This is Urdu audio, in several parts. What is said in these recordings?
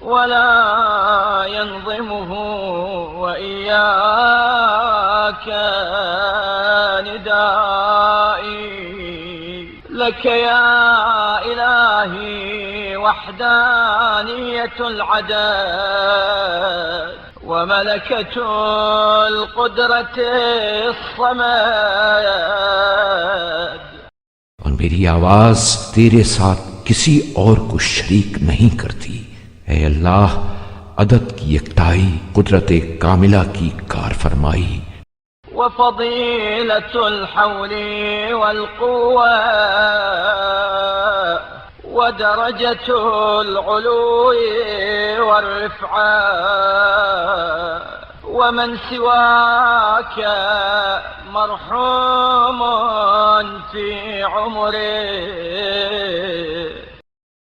ولا ينظمه وإياك ندائي لك يا إلهي وحدانية العدد وملكة القدرة الصمد. اور میری آواز تیرے ساتھ کسی اور کو شریک نہیں کرتی. اے اللہ، عدد کی یکتائی، قدرت کاملہ کی کار فرمائی. وفضيلة الحول والقوة ودرجة العلو والرفعة ومن سواك مرحوم في عمره.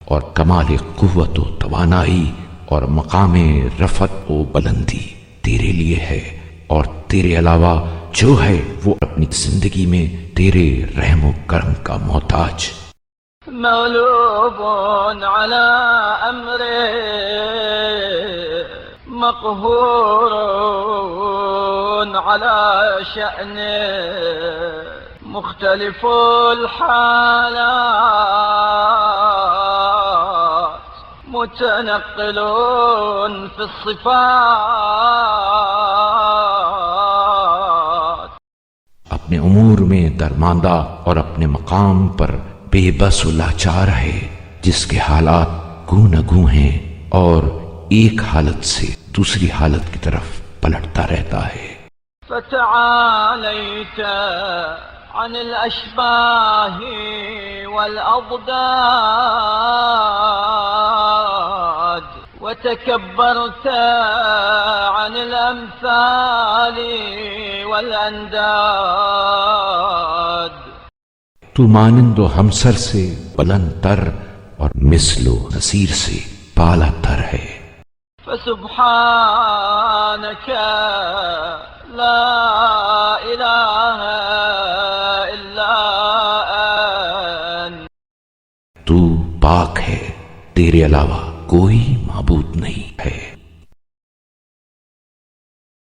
اور کمال قوت و توانائی اور مقام رفعت و بلندی تیرے لیے ہے، اور تیرے علاوہ جو ہے وہ اپنی زندگی میں تیرے رحم و کرم کا محتاج. مغلوب على أمره مقهور على شأنه مختلف الحالات متنقل في الصفات. اپنے امور میں درماندہ اور اپنے مقام پر بے بس و لاچار ہے، جس کے حالات گو نہ گو ہیں اور ایک حالت سے دوسری حالت کی طرف پلٹتا رہتا ہے. فتعاليت عن الأشباه والأضداد وتكبرت عن الأمثال والأنداد. تو مانند و ہمسر سے بلند تر اور مثل و نظیر سے بالا تر ہے. فسبحانك لا إله إلا أنت. تو پاک ہے، تیرے علاوہ کوئی معبود نہیں ہے.